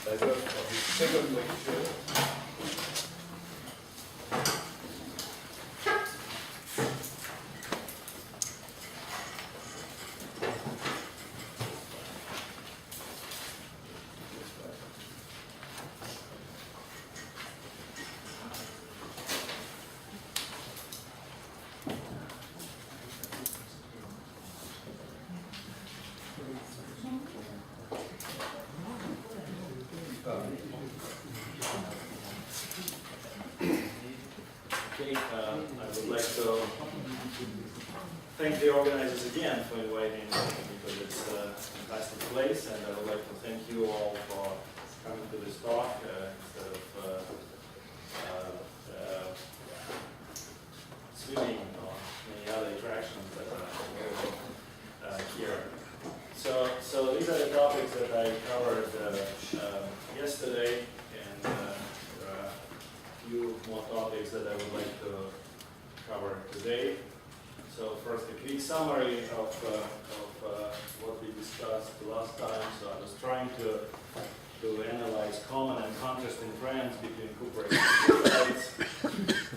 title of the second lecture. I would like to thank the organizers again for inviting me because it's a fantastic place, and I would like to thank you all for coming to this talk instead of swimming or many other attractions that are available here. So these are the topics that I covered yesterday, and there are a few more topics that I would like to cover today. So first, a quick summary of what we discussed last time. So I was trying to analyze common and contrasting trends between cuprates and cuprates.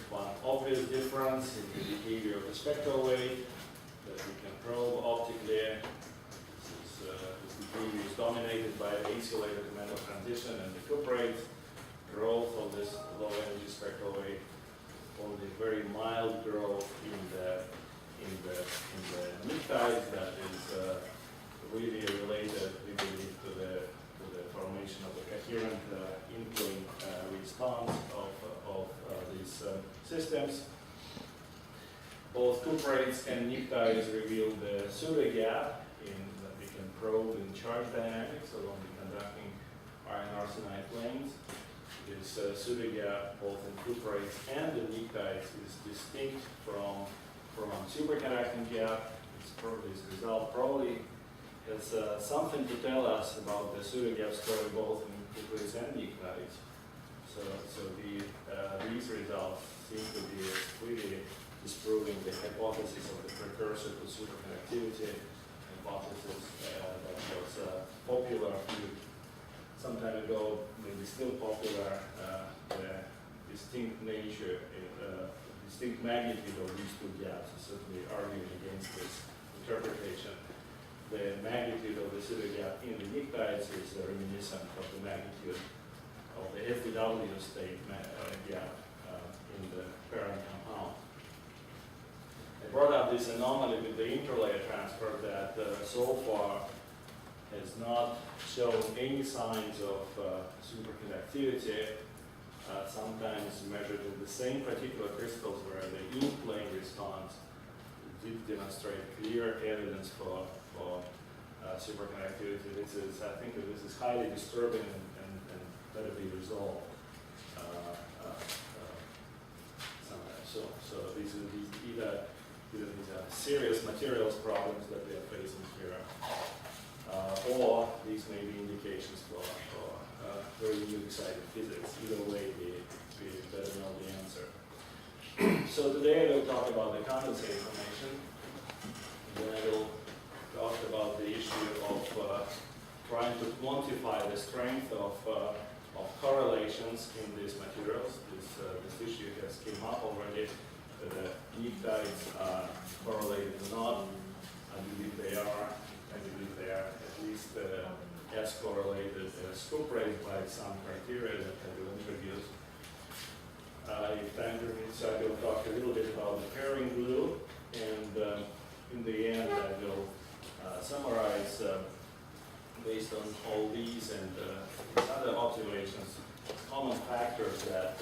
One obvious difference in the behavior of the spectral wave that we can probe optically. This behavior is dominated by the insulated metal transition and the cuprate. Growth of this low energy spectral wave, only very mild growth in the nuclides that is really related, we believe, to the formation of the coherent incline response of these systems. Both cuprates and nuclides reveal the pseudo gap that we can probe in charge dynamics along the conducting iron arsenide planes. This pseudo gap, both in cuprates and the nuclides, is distinct from superconducting gap. This result probably has something to tell us about the pseudo gap story both in cuprates and nuclides. So these results seem to be really disproving the hypothesis of the precursor to superconductivity hypothesis that was popular some time ago, maybe still popular. The distinct nature, distinct magnitude of these two gaps is certainly arguing against this interpretation. The magnitude of the pseudo gap in the nuclides is reminiscent of the magnitude of the FDW state gap in the parent compound. I brought up this anomaly with the interlayer transfer that so far has not shown any signs of superconductivity, sometimes measured in the same particular crystals where the in-plane response did demonstrate clear evidence for superconductivity. I think that this is highly disturbing and better be resolved sometimes. So these either these are serious materials problems that we are facing here, or these may be indications for very new exciting physics. Either way, we better know the answer. So today I will talk about the condensate formation. Then I will talk about the issue of trying to quantify the strength of correlations in these materials. This issue has came up already. The nuclides are correlated or not. I believe they are. I believe they are at least as correlated as cuprates by some criteria that I will introduce. If time permits, I will talk a little bit about the pairing glue, and in the end I will summarize, based on all these and other observations, common factors that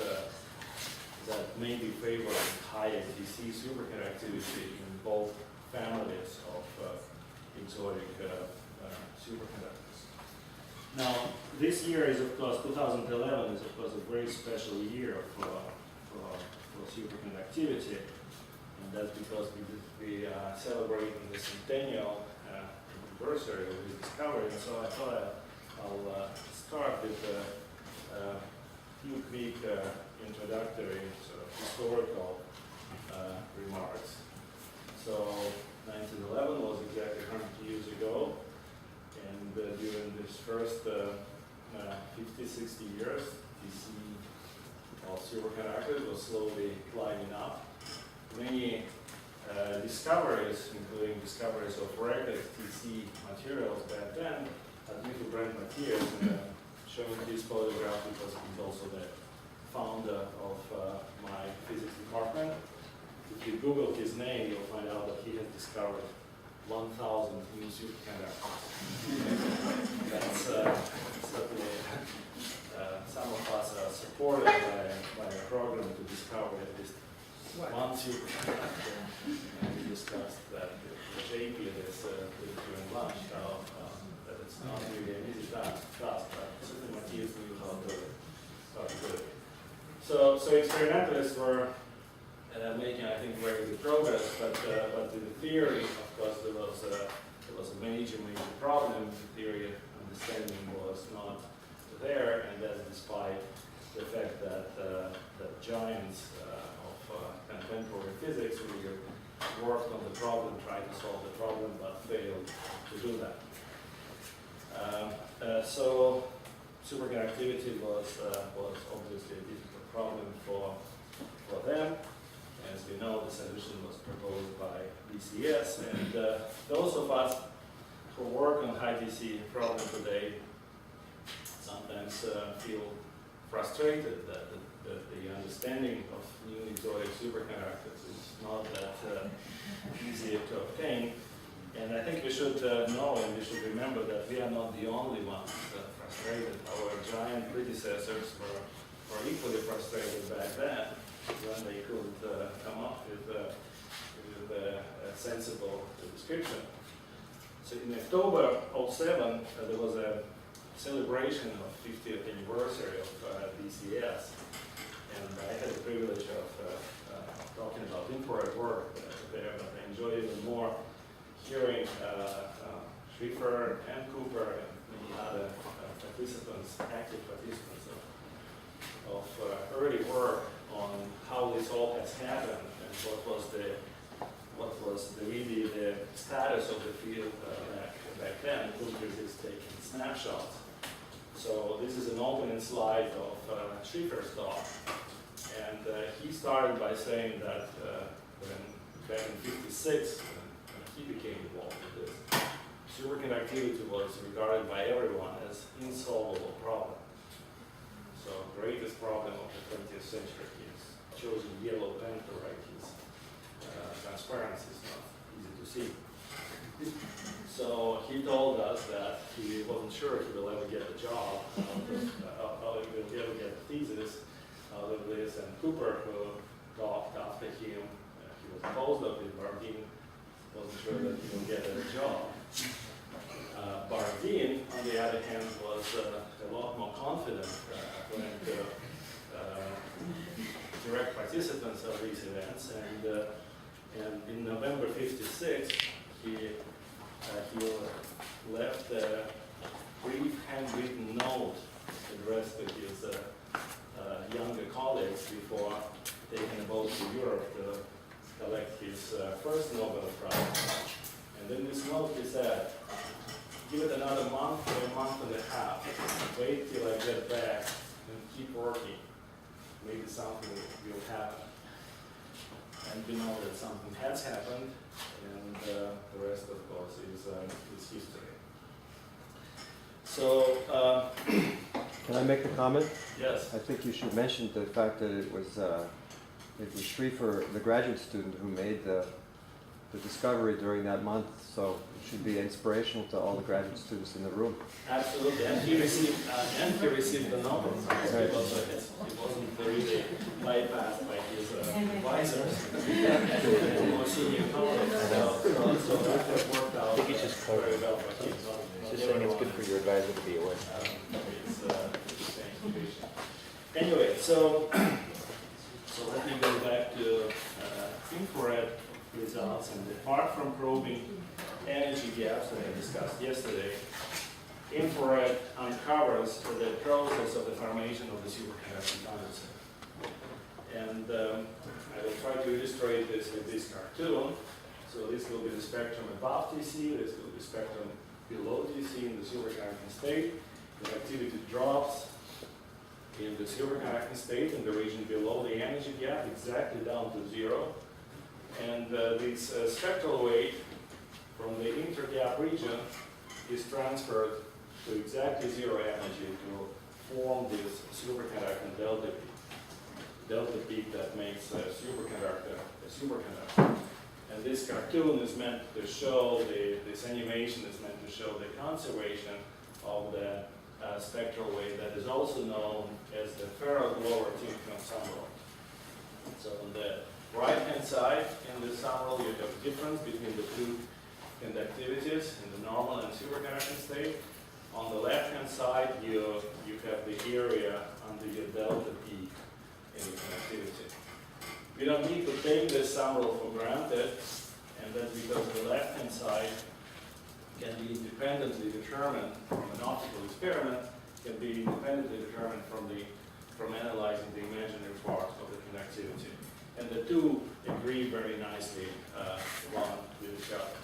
may be favoring high DC superconductivity in both families of exotic superconductors. Now, this year is, of course, 2011 is, of course, a very special year for superconductivity, and that's because we are celebrating the centennial anniversary of this discovery. And so I thought I'll start with a few quick introductory sort of historical remarks. So 1911 was exactly 100 years ago, and during this first 50, 60 years, TC of superconductors was slowly climbing up. Many discoveries, including discoveries of record TC materials back then, are due to Brent materials. And showing this photograph because he's also the founder of my physics department. If you Google his name, you'll find out that he has discovered 1,000 new superconductors. That's certainly some of us are supported by a program to discover at least one superconductor. And we discussed that with JP during lunch, that it's not really an easy task, but certainly Matthias knew how to do it. So experimentalists were making, I think, very good progress, but in the theory, of course, there was a major problem. The theory understanding was not there, and that's despite the fact that giants of contemporary physics really worked on the problem, tried to solve the problem, but failed to do that. So superconductivity was obviously a difficult problem for them. As we know, the solution was proposed by BCS, and those of us who work on high DC problem today sometimes feel frustrated that the understanding of new exotic superconductors is not that easy to obtain. And I think we should know and we should remember that we are not the only ones frustrated. Our giant predecessors were equally frustrated back then when they couldn't come up with a sensible description. So in October '07, there was a celebration of 50th anniversary of BCS, and I had the privilege of talking about infrared work there, but I enjoyed even more hearing Schrieffer and Cooper and many other participants, active participants of early work on how this all has happened and what was really the status of the field back then. Couldn't resist taking snapshots. So this is an opening slide of Schrieffer's talk, and he started by saying that back in '56, when he became involved with this, superconductivity was regarded by everyone as insolvable problem. So greatest problem of the 20th century. He's chosen yellow pen to write his transparency is not easy to see. So he told us that he wasn't sure he will ever get a job, how he will ever get a thesis out of this. And Cooper, who talked after him, he was a postdoc with Bardeen, wasn't sure that he will get a job. Bardeen, on the other hand, was a lot more confident when direct participants of these events. And in November '56, he left a brief handwritten note addressed to his younger colleagues before taking a boat to Europe to collect his first Nobel Prize. And in this note he said, "Give it another month or a month and a half. Wait till I get back and keep working. Maybe something will happen." And we know that something has happened, and the rest, of course, is history. So, can I make a comment? Yes. I think you should mention the fact that it was Schrieffer, the graduate student, who made the discovery during that month. So it should be inspirational to all the graduate students in the room. Absolutely, and he received the Nobel Prize. Right. It wasn't really bypassed by his advisors. More senior colleagues. So that worked out. I think it's just very well for him. Just saying it's good for your advisor to be aware. Anyway, so let me go back to infrared results, and apart from probing energy gaps that I discussed yesterday, infrared uncovers the process of the formation of the superconducting condensate. And I will try to illustrate this with this cartoon. So this will be the spectrum above TC, this will be spectrum below TC in the superconducting state. conductivity drops in the superconducting state in the region below the energy gap, exactly down to 0. And this spectral wave from the intergap region is transferred to exactly 0 energy to form this superconducting delta peak. Delta peak that makes a superconductor a superconductor. And this cartoon is meant to show, this animation is meant to show the conservation of the spectral wave that is also known as the ferroglower-Tikhonov sumworld. So on the right-hand side in this sumworld, you have a difference between the two conductivities in the normal and superconducting state. On the left-hand side, you have the area under your delta peak in the conductivity. We don't need to take this sumworld for granted, and that's because the left-hand side can be independently determined from an optical experiment, can be independently determined from analyzing the imaginary part of the conductivity. And the two agree very nicely one with each other.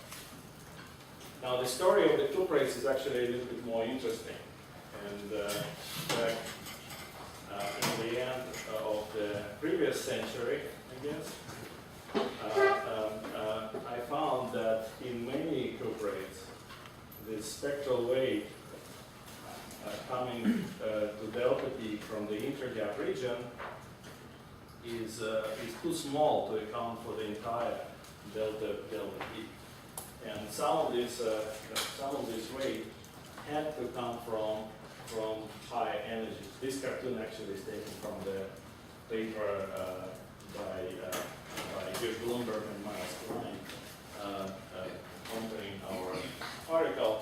Now the story of the cuprates is actually a little bit more interesting. And in the end of the previous century, I guess, I found that in many cuprates, the spectral wave coming to delta peak from the intergap region is too small to account for the entire delta peak. And some of this wave had to come from high energies. This cartoon actually is taken from the paper by George Bloomberg and Miles Klein accompanying our article.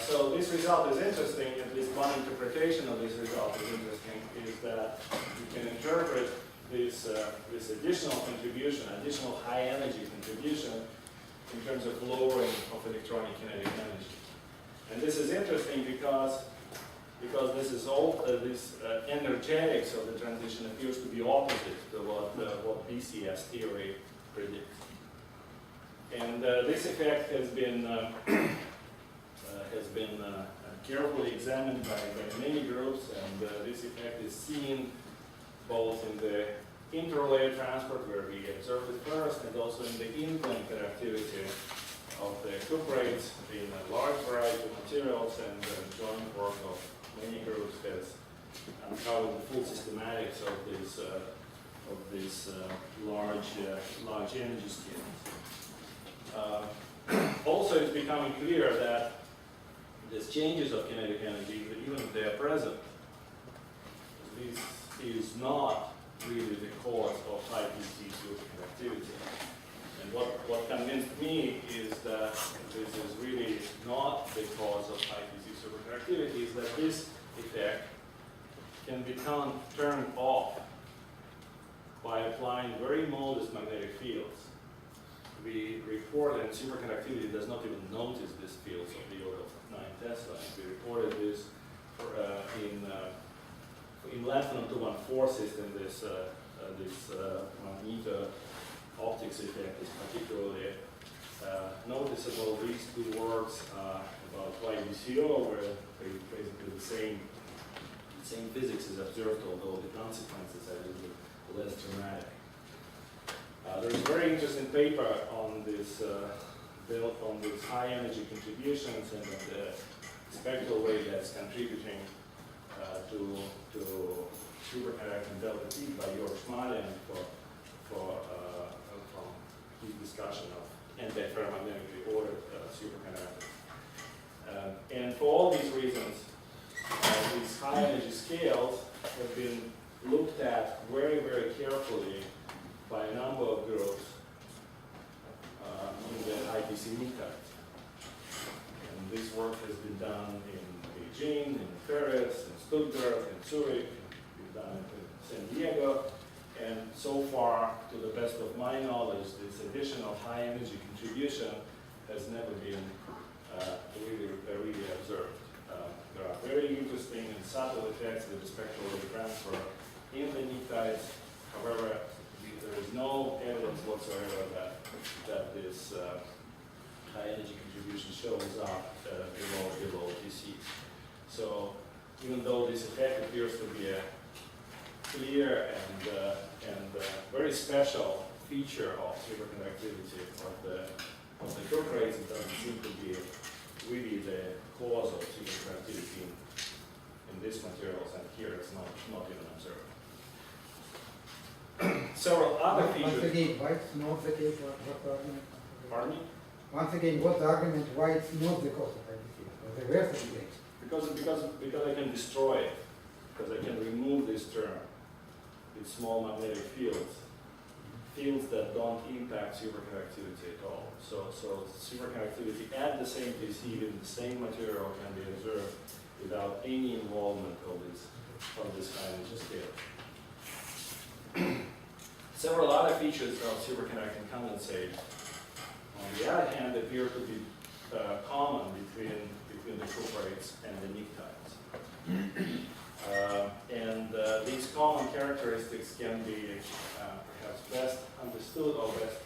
So this result is interesting, at least one interpretation of this result is interesting, is that you can interpret this additional contribution, additional high energy contribution in terms of lowering of electronic kinetic energy. And this is interesting because this is all this energetics of the transition appears to be opposite to what BCS theory predicts. And this effect has been carefully examined by many groups, and this effect is seen both in the interlayer transport, where we observed it first, and also in the in-plane conductivity of the cuprates in a large variety of materials, and joint work of many groups has uncovered the full systematics of this large energy scales. Also, it's becoming clear that these changes of kinetic energy, even if they are present, this is not really the cause of high PC superconductivity. And what convinced me is that this is really not the cause of high PC superconductivity, is that this effect can be turned off by applying very modest magnetic fields. We report that superconductivity does not even notice these fields of the order of 9 Tesla. We reported this in lanthanum 214 system. This magneto optics effect is particularly noticeable. These two works about YBCO, where basically the same physics is observed, although the consequences are a little less dramatic. There's a very interesting paper on this built on these high energy contributions and the spectral wave that's contributing to superconducting delta T by Georg Schmalian from his discussion of anti-ferromagnetically ordered superconductors. And for all these reasons, these high energy scales have been looked at very, very carefully by a number of groups in the IPC nuclide. And this work has been done in Beijing, in Paris, in Stuttgart, in Zurich, we've done it in San Diego, and so far, to the best of my knowledge, this additional high energy contribution has never been really observed. There are very interesting and subtle effects with the spectral wave transfer in the nuclides. However, there is no evidence whatsoever that this high energy contribution shows up below TC. So even though this effect appears to be a clear and very special feature of superconductivity of the cuprates, it doesn't seem to be really the cause of superconductivity in these materials, and here it's not even observed. Several other features. Once again, why it's not the case? What argument? Pardon me? Once again, what's the argument why it's not the cause of IDC? Or the rest of the case? Because I can destroy it, because I can remove this term with small magnetic fields that don't impact superconductivity at all. So superconductivity at the same DC with the same material can be observed without any involvement of this kind of scale. Several other features of superconducting condensate, on the other hand, appear to be common between the cuprates and the pnictides. These common characteristics can be perhaps best understood or best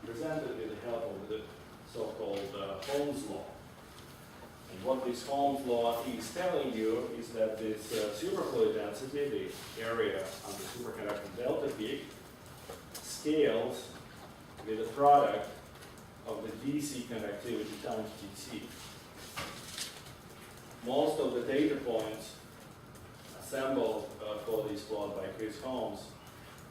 presented with the help of the so-called Ohm's law. And what this Ohm's law is telling you is that this superfluid density, the area under superconducting delta peak, scales with the product of the DC conductivity times DC. Most of the data points assembled for this plot by Chris Holmes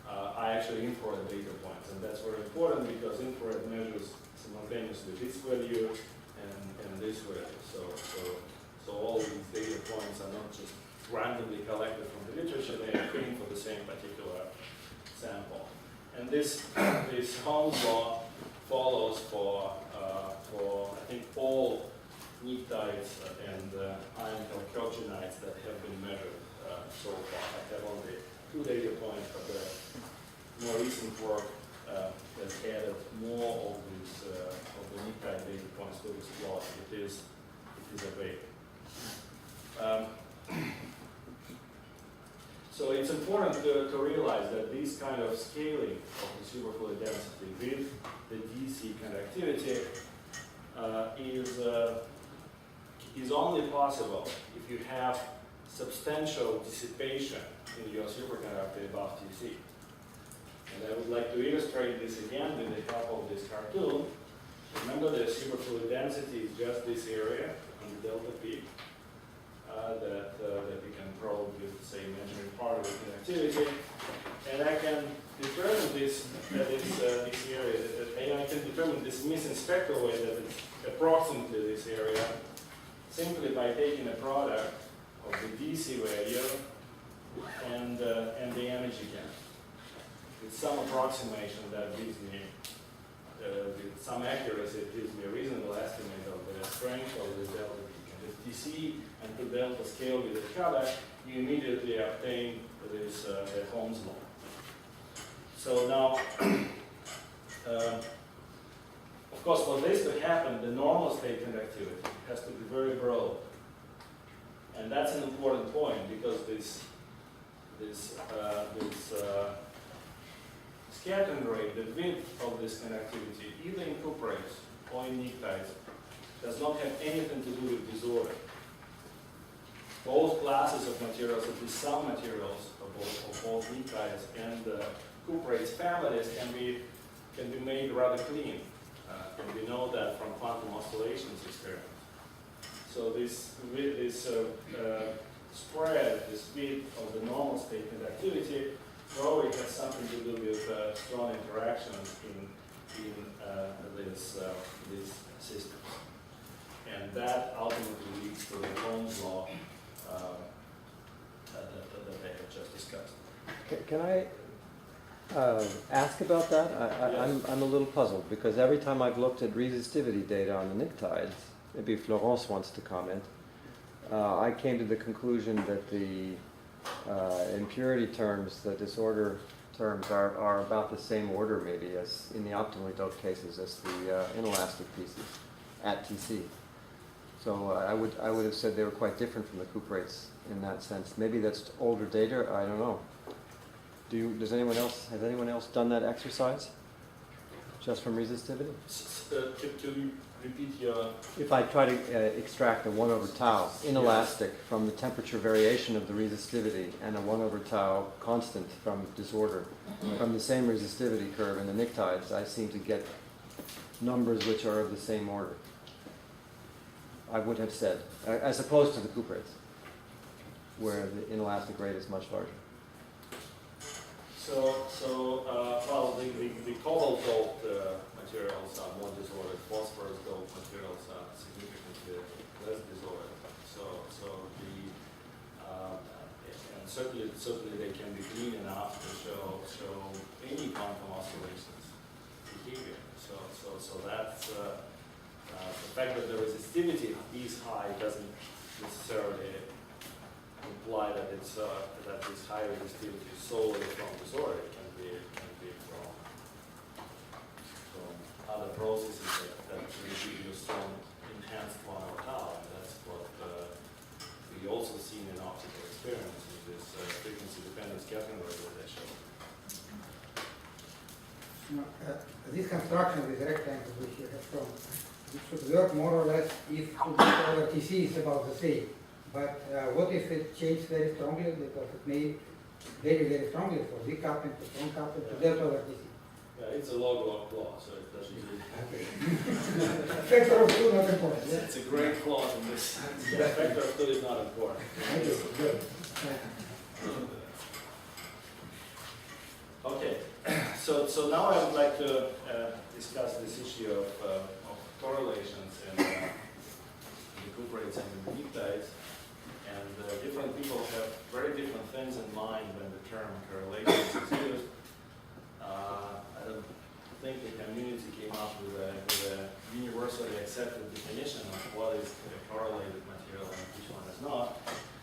are actually infrared data points, and that's very important because infrared measures simultaneously this value and this value. So all these data points are not just randomly collected from the literature; they are screened for the same particular sample. And this Holmes law follows for I think all pnictides and iron chalcogenides that have been measured so far. I have only 2 data points, but the more recent work has added more of the pnictide data points to this plot. It is available. So it's important to realize that this kind of scaling of the superfluid density with the DC conductivity is only possible if you have substantial dissipation in your superconductor above TC. And I would like to illustrate this again with the help of this cartoon. Remember, the superfluid density is just this area on the delta peak that we can probe with, say, measuring part of the conductivity. And I can determine this area, and I can determine this emission spectral way that it's approximately this area simply by taking a product of the DC value and the energy gap. With some approximation that gives me, with some accuracy, it gives me a reasonable estimate of the strength of the delta peak. And if DC and the delta scale with each other, you immediately obtain this the Ohm's law. So now, of course, for this to happen, the normal state conductivity has to be very broad. And that's an important point because this scattering rate, the width of this conductivity, either in cuprates or in pnictides, does not have anything to do with disorder. Both classes of materials, at least some materials of both pnictides and cuprates families can be made rather clean. And we know that from quantum oscillations experiments. So this spread, this width of the normal state conductivity probably has something to do with strong interactions in these systems. And that ultimately leads to the Ohm's law that I have just discussed. Can I ask about that? Yes. I'm a little puzzled because every time I've looked at resistivity data on the pnictides, maybe Florence wants to comment, I came to the conclusion that the impurity terms, the disorder terms, are about the same order maybe as in the optimally doped cases as the inelastic pieces at TC. So I would have said they were quite different from the cuprates in that sense. Maybe that's older data. I don't know. Has anyone else done that exercise? Just from resistivity? To repeat your... If I try to extract a 1 over tau inelastic from the temperature variation of the resistivity and a 1 over tau constant from disorder, from the same resistivity curve in the nictides, I seem to get numbers which are of the same order, I would have said, as opposed to the cuprates, where the inelastic rate is much larger. Well, the cobalt-doped materials are more disordered. Phosphorus-doped materials are significantly less disordered. And certainly they can be clean enough to show any quantum oscillations behavior. So that's the fact that the resistivity is high doesn't necessarily imply that it's that this high resistivity is solely from disorder. It can be from other processes that give you strong enhanced 1 over tau, and that's what we also seen in optical experiments in this frequency-dependent scattering rate that I showed. This construction with rectangle which you have shown, it should work more or less if the TC is about the same. But what if it changes very strongly, because it may vary very strongly from weak coupling to strong coupling to delta over TC? Yeah, it's a log-log law, so it doesn't really... Factor of 2 not important. Yeah? It's a great clause in this. Factor of 2 is not important. Okay, good. Okay, so now I would like to discuss this issue of correlations in the cuprates and the nictides. And different people have very different things in mind when the term correlations is used. I don't think the community came up with a universally accepted definition of what is a correlated material and which one is not.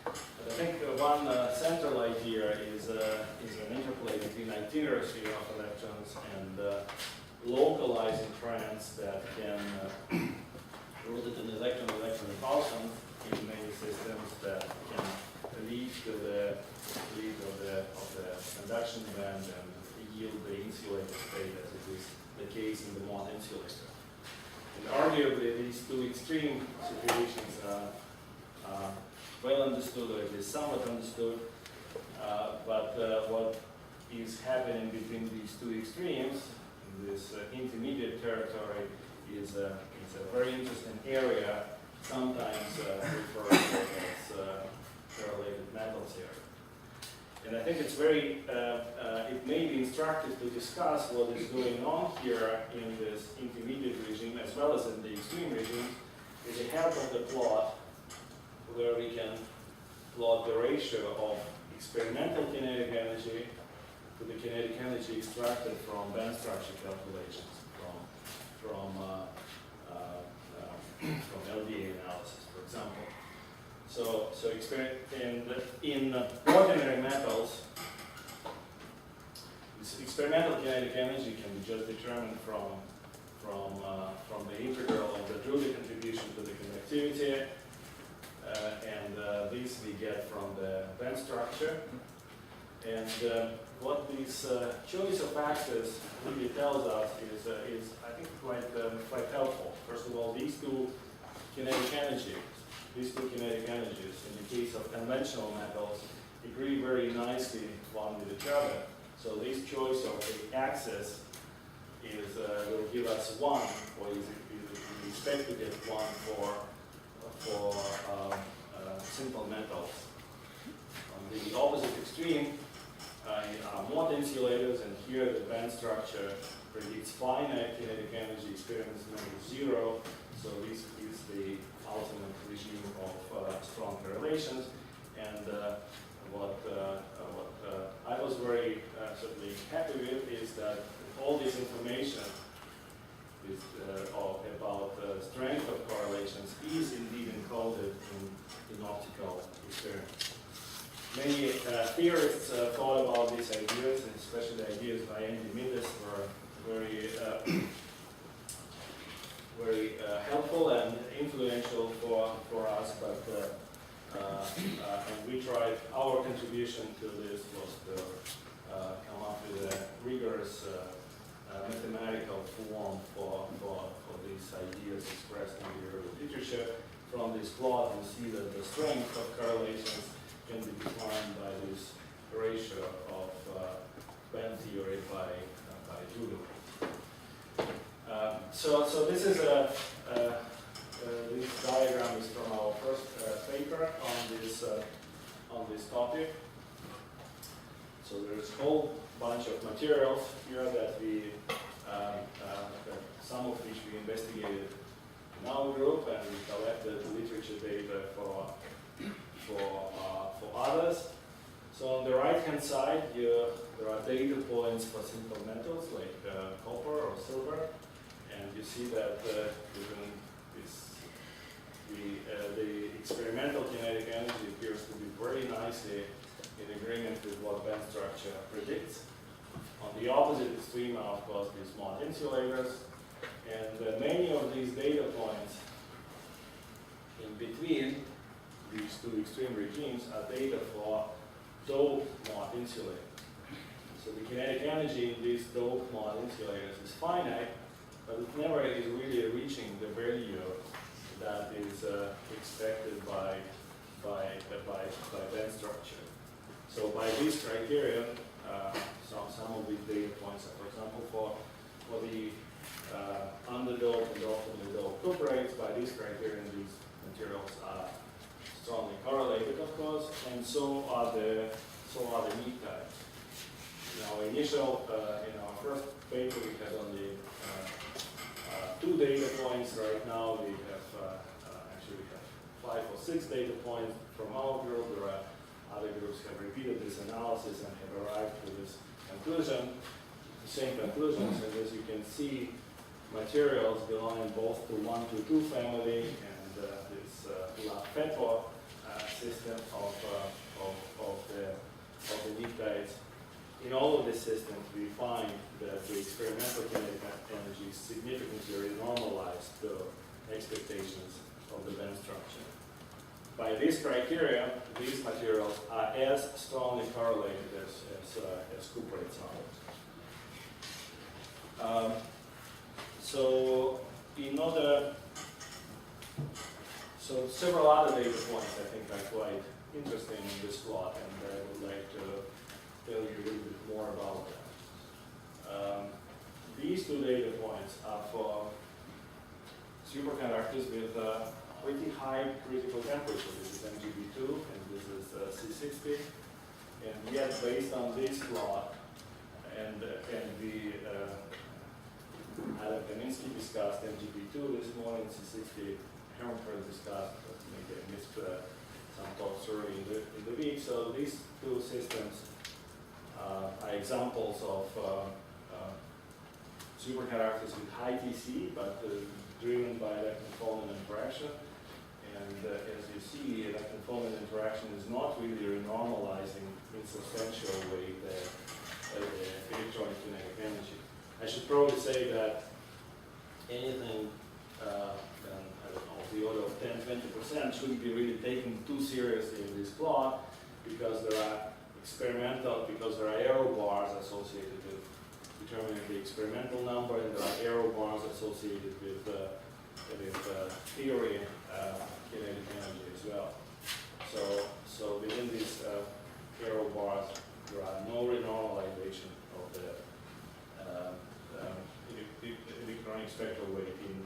But I think one central idea is an interplay between itineracy of electrons and localizing trends that can root in electron-electron repulsion in many systems that can lead to the conduction band and yield the insulated state, as it is the case in the non-insulator. And arguably, these two extreme situations are well understood, or at least somewhat understood. But what is happening between these two extremes, in this intermediate territory, is a very interesting area, sometimes referred to as correlated metal theory. And I think it's very, it may be instructive to discuss what is going on here in this intermediate regime as well as in the extreme regime, with the help of the plot where we can plot the ratio of experimental kinetic energy to the kinetic energy extracted from band structure calculations, from LDA analysis, for example. So in ordinary metals, this experimental kinetic energy can be just determined from the integral of the Drude contribution to the conductivity, and these we get from the band structure. And what this choice of axis really tells us is I think, quite helpful. First of all, these two kinetic energies, in the case of conventional metals, agree very nicely one with each other. So this choice of the axis will give us 1, or we expect to get 1 for simple metals. On the opposite extreme are Mott insulators, and here the band structure predicts finite kinetic energy experiments number 0. So this is the ultimate regime of strong correlations. And what I was very certainly happy with is that all this information is, about strength of correlations is indeed encoded in optical experiments. Many theorists thought about these ideas, and especially the ideas by Andy Midas were very helpful and influential for us, but and we tried, our contribution to this was to come up with a rigorous mathematical form for these ideas expressed in the early literature. From this plot, you see that the strength of correlations can be defined by this ratio of band theory by Doodle. So this is this diagram is from our first paper on this topic. So there's a whole bunch of materials here that we, some of which we investigated in our group, and we collected literature data for others. So on the right-hand side, there are data points for simple metals like copper or silver, and you see that even the experimental kinetic energy appears to be very nicely in agreement with what band structure predicts. On the opposite extreme are, of course, these mod insulators, and many of these data points in between these two extreme regimes are data for doped mod insulators. So the kinetic energy in these doped mod insulators is finite, but it never is really reaching the value that is expected by band structure. So by this criterion, some of these data points are, for example, for the underdoped and optimally doped cuprates, by this criterion, these materials are strongly correlated, of course, and so are the meat types. In our first paper, we had only 2 data points. Right now, we have actually we have 5 or 6 data points from our group. There are other groups have repeated this analysis and have arrived to this conclusion, the same conclusions. And as you can see, materials belonging both to 1-2 family and this LaFepo system of the nuclides. In all of these systems, we find that the experimental kinetic energy significantly renormalized the expectations of the band structure. By this criteria, these materials are as strongly correlated as cuprates are. So several other data points I think are quite interesting in this plot, and I would like to tell you a little bit more about them. These 2 data points are for superconductors with pretty high critical temperature. This is MgB2 and this is C60. And yet, based on this plot, and we Adam Kaminsky discussed MgB2 this morning, C60 Hermanfeld discussed, but maybe I missed some talks early in the week. So these 2 systems are examples of superconductors with high TC, but driven by electron-Coulomb interaction. And as you see, electron-Coulomb interaction is not really renormalizing in substantial way the electronic kinetic energy. I should probably say that anything the order of 10-20% shouldn't be really taken too seriously in this plot, because there are error bars associated with determining the experimental number, and there are error bars associated with theory kinetic energy as well. So within these error bars, there are no renormalization of the electronic spectral weight in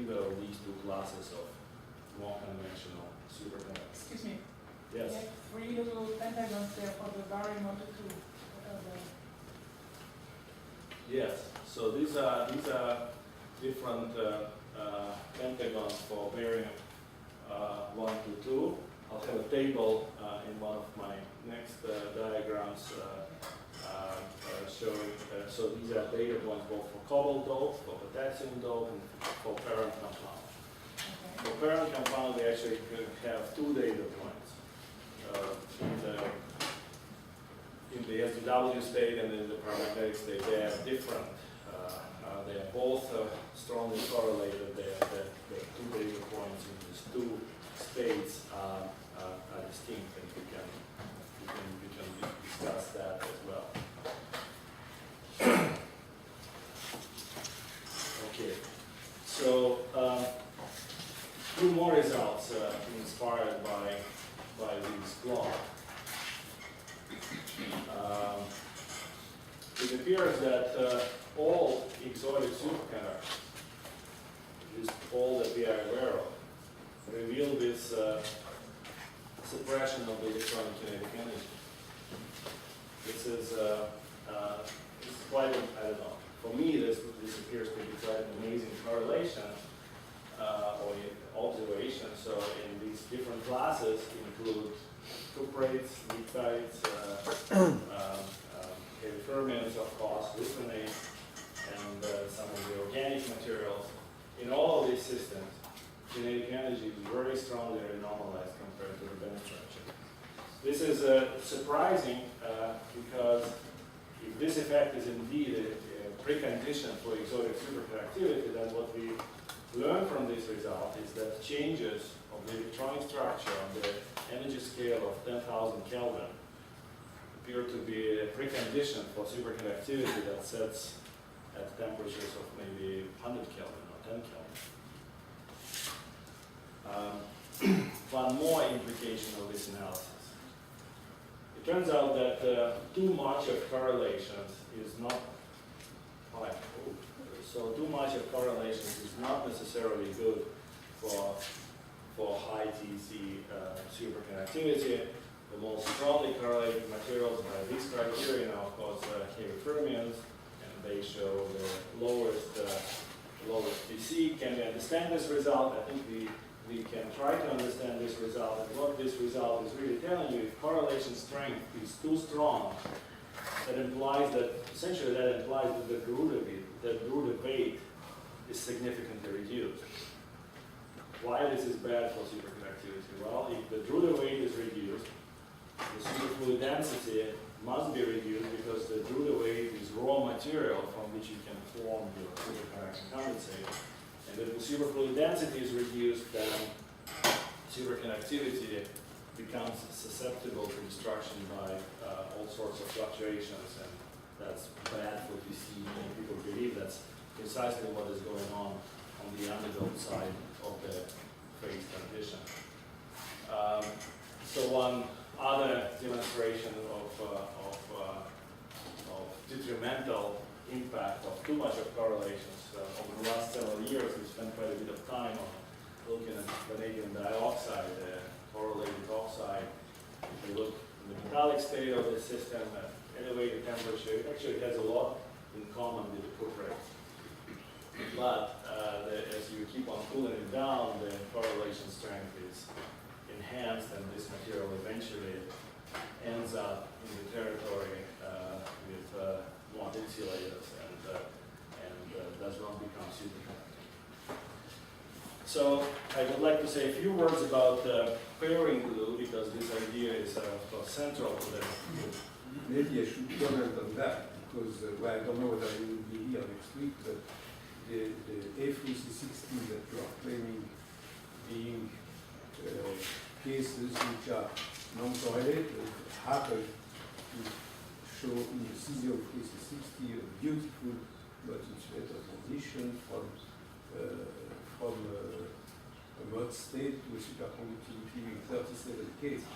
either of these 2 classes of more conventional superconductors. Excuse me. Yes. You have 3 little pentagons there for the barium motor 2. Yes. So these are different pentagons for barium 1 to 2. I'll have a table in one of my next diagrams showing. So these are data points both for cobalt dope, for potassium dope, and for parent compound. Okay. For parent compound, we actually have 2 data points. In the SW state and in the paramagnetic state, they are different. They are both strongly correlated. The 2 data points in these 2 states are distinct, and we can discuss that as well. it appears that all exotic superconductors, at least all that we are aware of, reveal this suppression of the electronic kinetic energy. This is quite, I don't know, for me this appears to be quite an amazing correlation or observation. So in these different classes include cuprates, nitrites, heavy fermions, of course, bisphenols, and some of the organic materials. In all of these systems, kinetic energy is very strongly renormalized compared to the band structure. This is surprising because if this effect is indeed a precondition for exotic superconductivity, then what we learn from this result is that changes of the electronic structure on the energy scale of 10,000 Kelvin appear to be a precondition for superconductivity that sets at temperatures of maybe 100 Kelvin or 10 Kelvin. One more implication of this analysis. It turns out that too much of correlations is not too much of correlations is not necessarily good for high TC superconductivity. The most strongly correlated materials by this criterion are, of course, heavy fermions, and they show the lowest TC. Can we understand this result? I think we can try to understand this result, and what this result is really telling you, if correlation strength is too strong, that implies that, essentially that implies that the Drude weight is significantly reduced. Why this is bad for superconductivity? Well, if the Drude weight is reduced, the superfluid density must be reduced because the Drude weight is raw material from which you can form your superconducting condensate. And if the superfluid density is reduced, then superconductivity becomes susceptible to destruction by all sorts of fluctuations, and that's bad for TC. Many people believe that's precisely what is going on the underdome side of the phase transition. So one other demonstration of detrimental impact of too much of correlations. Over the last several years, we spent quite a bit of time on looking at vanadium dioxide, correlated oxide. If you look in the metallic state of the system at elevated temperature, it actually has a lot in common with the cuprates. But as you keep on cooling it down, the correlation strength is enhanced, and this material eventually ends up in the territory with more insulators and does not become superconducting. So I would like to say a few words about pairing glue, because this idea is central to the. Maybe I should comment on that, because well, I don't know whether you will be here next week, but the A3C60 that you are claiming being cases which are non-correlated happen to show in the CZO 3C60 a beautiful but insulator transition from a mode state to a superconductivity in 37 cases.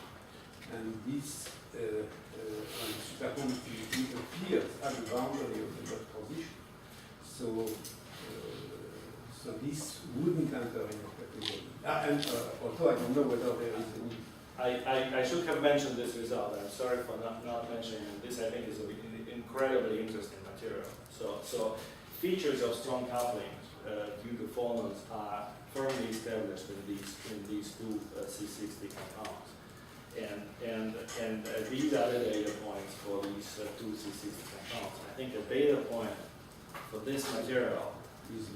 And this superconductivity appears at the boundary of the mode transition. So this wouldn't enter in your category. Although I don't know whether there is any. I should have mentioned this result. I'm sorry for not mentioning it. This, I think, is an incredibly interesting material. So features of strong coupling due to phonon are firmly established in these two C60 compounds. And these are the data points for these two C60 compounds. I think a data point for this material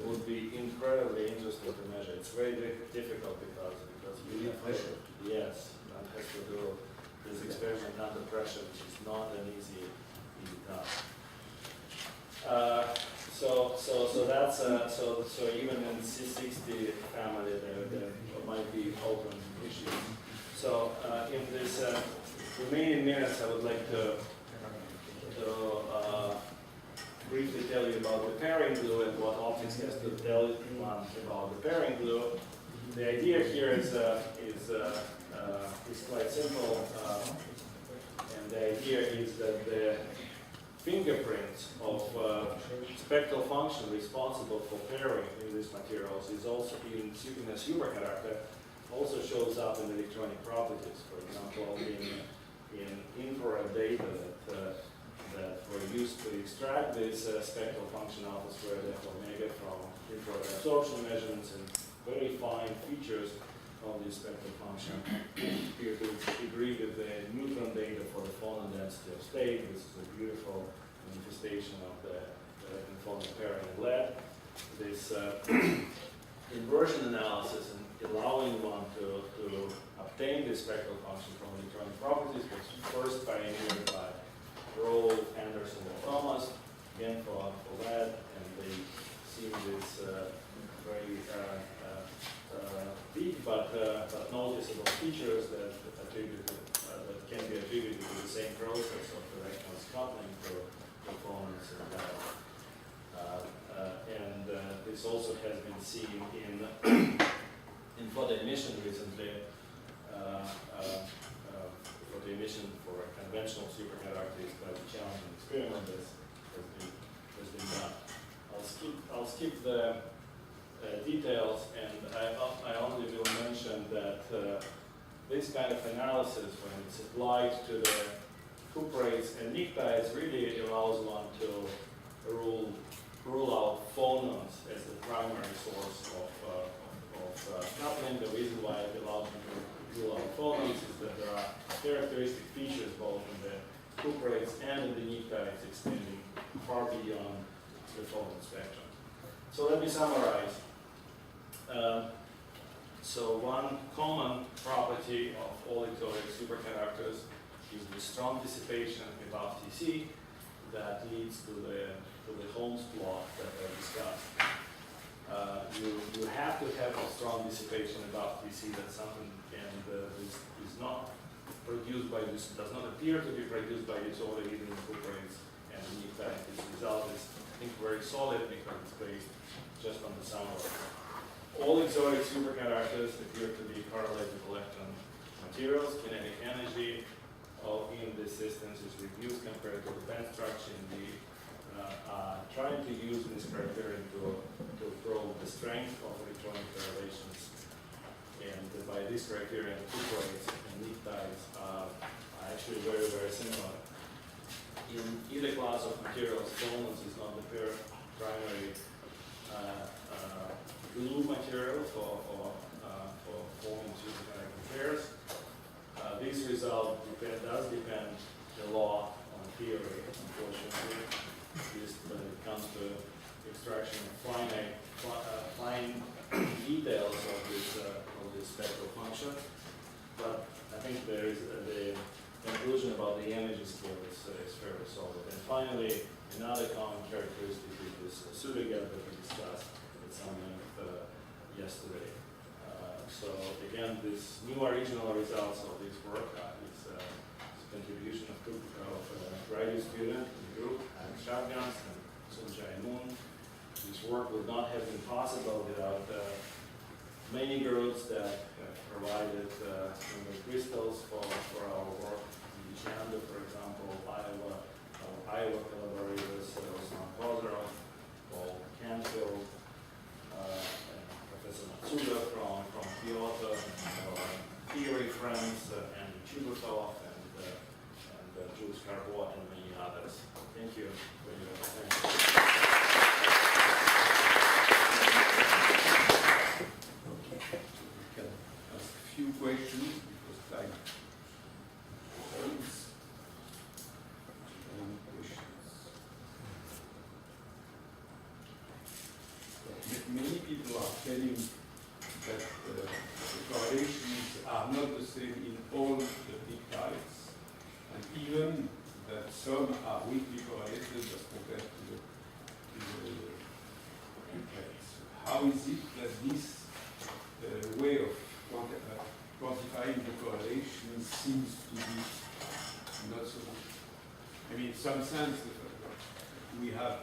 would be incredibly interesting to measure. It's very difficult because you need pressure. Yes, one has to do this experiment under pressure, which is not an easy task. So that's so even in the C60 family there might be open issues. So in this remaining minutes, I would like to briefly tell you about the pairing glue and what optics has to tell one about the pairing glue. The idea here is quite simple, and the idea is that the fingerprints of spectral function responsible for pairing in these materials is also in a superconductor, also shows up in electronic properties. For example, in infrared data that were used to extract this spectral function alpha squared f omega from infrared absorption measurements and very fine features of this spectral function appear to agree with the neutron data for the phonon density of state. This is a beautiful manifestation of the phonon pairing in lead. This inversion analysis and allowing one to obtain this spectral function from electronic properties was first pioneered by Rowe, Anderson, and Thomas, again for lead, and they see this very big but noticeable features that can be attributed to the same process of directional scuttling for phonons and lead. This also has been seen in photo emission recently. Photo emission for a conventional superconductor is quite a challenging experiment that has been done. I'll skip the details, and I only will mention that this kind of analysis, when it's applied to the cuprates and pnictides, really allows one to rule out phonons as the primary source of coupling. The reason why it allows me to rule out phonons is that there are characteristic features both in the cuprates and in the pnictides extending far beyond the phonon spectrum. So let me summarize. So one common property of all exotic superconductors is the strong dissipation above Tc that leads to the Holmes plot that I discussed. You have to have a strong dissipation above Tc. That's something, and this is not produced by this, does not appear to be produced by disorder even in cuprates and pnictides. This result is, I think, very solid because it's based just on the sum of all exotic superconductors appear to be correlated electron materials. Kinetic energy in the systems is reduced compared to the band structure. Indeed, trying to use this criterion to probe the strength of electronic correlations. And by this criterion, cuprates and pnictides are actually very, very similar. In either class of materials, phonons is not the primary glue material for forming superconducting pairs. This result does depend a lot on theory, unfortunately, at least when it comes to extraction of fine details of this spectral function. But I think there is the conclusion about the energy scale is fairly solid. And finally, another common characteristic is this pseudogap that we discussed at some length yesterday. So again, this new original results of this work is contribution of graduate student in the group, Alex Shotguns and Sunjay Moon. This work would not have been possible without many groups that have provided crystals for our work. In Chanda, for example, Iowa collaborators, Osman Kozarov, Paul Canfield, Professor Matsuda from Kyoto, theory friends, Andy Chubutov, and Jules Carbois, and many others. Thank you for your attention. Okay. We can ask a few questions because time runs. Any questions? Many people are telling that the correlations are not the same in all the peptides, and even that some are weakly correlated as compared to the peptides. How is it that this way of quantifying the correlation seems to be not so good? I mean, in some sense, we have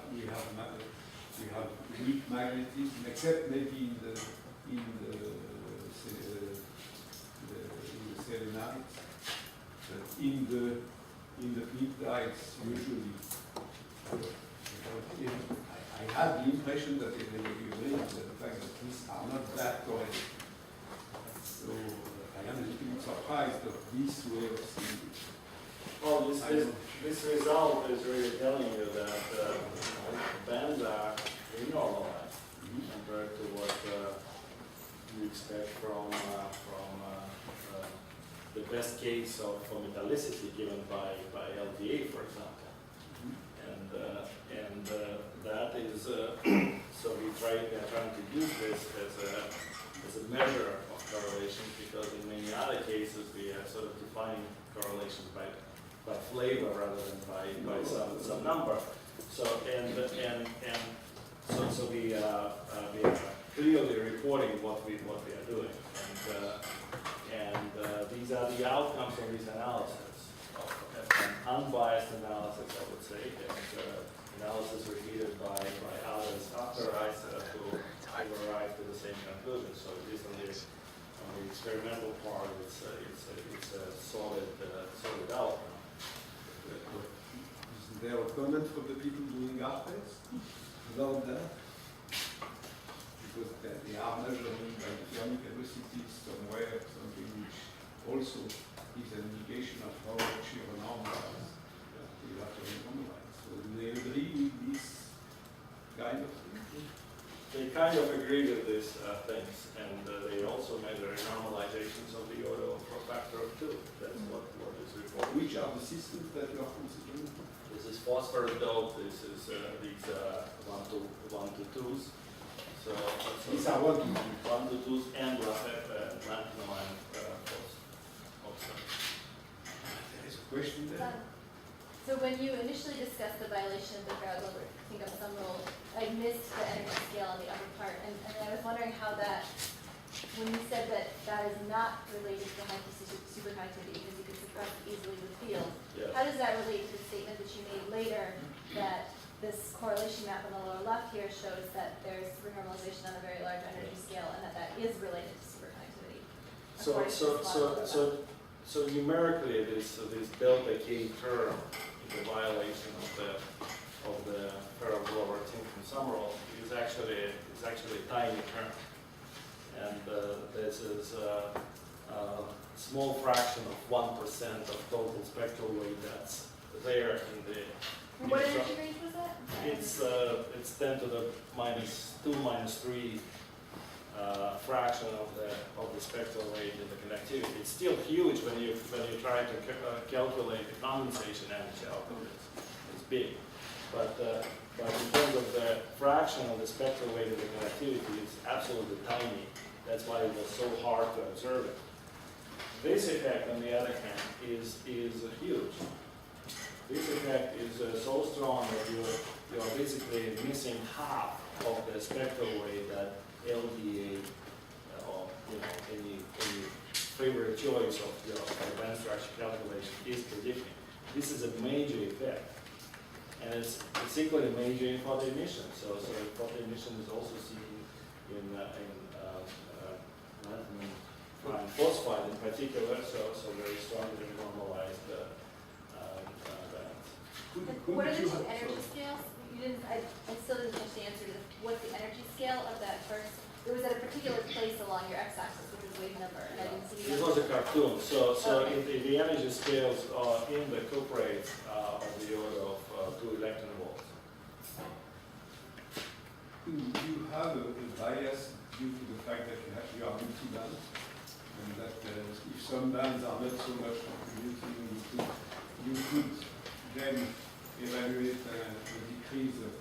weak magnetism, except maybe in the selenites, but in the peptides usually I had the impression that they agreed with the fact that these are not that correct. So I am a little bit surprised of this way of seeing it. Well, this result is really telling you that bands are renormalized compared to what you expect from the best case of metallicity given by LDA, for example. And that is so they're trying to use this as a measure of correlation, because in many other cases we have sort of defined correlations by flavor rather than by some number. So so we are clearly reporting what we are doing, and these are the outcomes of these analyses, an unbiased analysis, I would say, and analysis repeated by others after us who arrived to the same conclusion. So at least on the experimental part, it's a solid outcome. Is there a comment for the people doing art tests about that? Because they are measuring by thermic velocity somewhere, something which also is an indication of how much you are normalized. You have to normalize. So do they agree with this kind of thing? They kind of agree with these things, and they also measure normalizations of the order of a factor of 2. That's what is reported. Which are the systems that you are considering? This is phosphorus dope. This is these 1 to 2s. So These are 1 to 2. 1 to 2s and lanthanum and oxide. There is a question there. So when you initially discussed the violation of the crowd over, I think of some rule, I missed the energy scale on the upper part, and I was wondering how that, when you said that that is not related to high superconductivity because you could suppress it easily with field, Yeah. how does that relate to the statement that you made later that this correlation map on the lower left here shows that there's renormalization on a very large energy scale and that is related to superconductivity? according to this model? So numerically, this delta K term is a violation of the parabolic from Summerall is actually a tiny term, and this is a small fraction of 1% of total spectral weight that's there in the. What energy range was that? It's 10 to the -2, -3 fraction of the spectral weight in the connectivity. It's still huge when you try to calculate the condensation energy out of it. It's big, but in terms of the fraction of the spectral weight of the connectivity, it's absolutely tiny. That's why it was so hard to observe it. This effect, on the other hand, is huge. This effect is so strong that you're basically missing half of the spectral weight that LDA or any favorite choice of your band structure calculation is predicting. This is a major effect, and it's equally major in photo emission. So photo emission is also seen in lanthanum phosphide in particular. So very strongly normalized bands. What are the two energy scales? You didn't. I still didn't finish the answer to what's the energy scale of that first. It was at a particular place along your x-axis, which was wave number, and I didn't see the This was a cartoon. So the energy scales are in the cuprates of the order of 2 electron volts. Do you have a bias due to the fact that you are multi-band, and that if some bands are not so much contributing, you could then evaluate a decrease of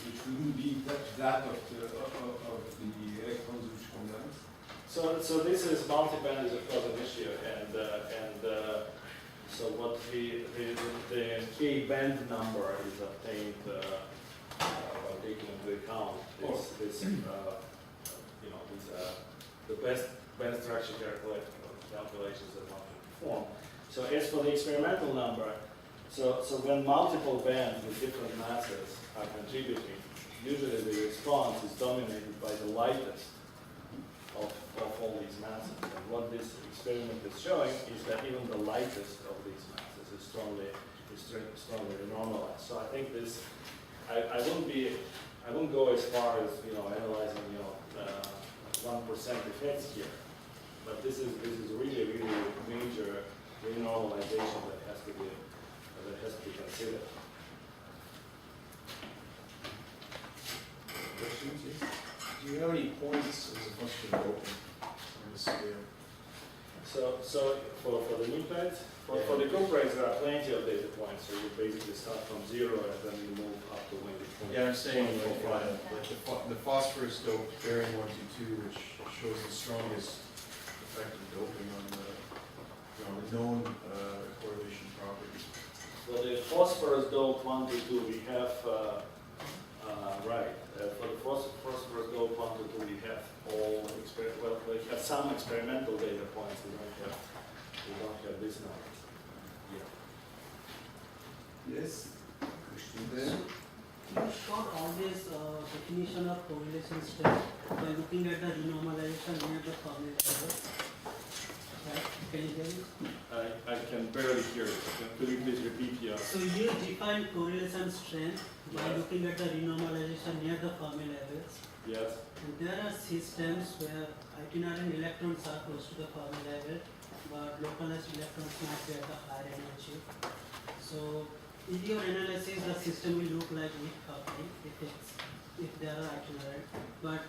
which wouldn't be that of the electrons which condense? So this is multiband is of course an issue, and so what the K band number is obtained by taking into account these the best band structure calculations that one can perform. So as for the experimental number, so when multiple bands with different masses are contributing, usually the response is dominated by the lightest of all these masses. And what this experiment is showing is that even the lightest of these masses is strongly normalized. So I think this, I wouldn't go as far as, analyzing, 1% effects here. But this is really major renormalization that has to be considered. Questions? Yes? Do you have any points as a function of doping on the scale? So for the nuclides, for the cuprates, there are plenty of data points. So you basically start from 0 and then you move up to maybe 20. Yeah, I'm saying like, 25. the phosphorus dope bearing 122, which shows the strongest effect of doping on the known correlation properties. For the phosphorus dope 1 to 2, we have right. For the phosphorus dope 1 to 2, we have we have some experimental data points. We don't have this knowledge. Yeah. Yes? Question there? You showed always definition of correlation strength by looking at the renormalization near the Fermi level. Right? Can you hear me? I can barely hear you. Could you please repeat your? So you define correlation strength by looking at the renormalization near the Fermi levels. Yes. And there are systems where itinerant electrons are close to the Fermi level, but localized electrons might be at the higher energy. So in your analysis, the system will look like weak coupling if they are itinerant. But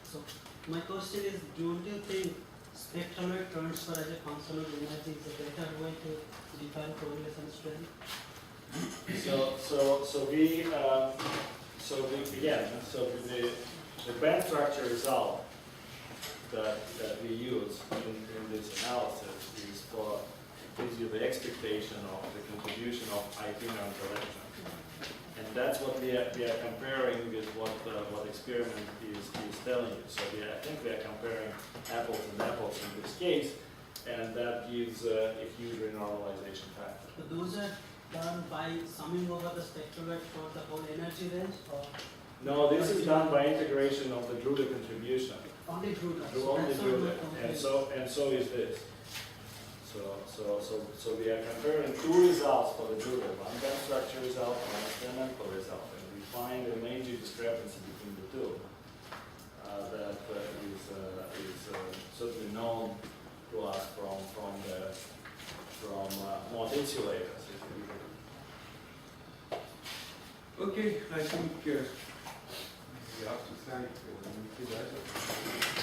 so my question is, don't you think spectral transfer as a function of energy is a better way to define correlation strength? The band structure result that we use in this analysis is gives you the expectation of the contribution of itinerant electrons, and that's what we are comparing with what experiment is telling you. So I think we are comparing apples and apples in this case, and that gives a huge renormalization factor. So those are done by summing over the spectral for the whole energy range, or No, this is done by integration of the Drude contribution. only Drude? Only Drude, and so is this. So we are comparing two results for the Drude, one band structure result, one experimental result, and we find a major discrepancy between the two that is certainly known to us from Mott insulators. Okay, I think we have to thank the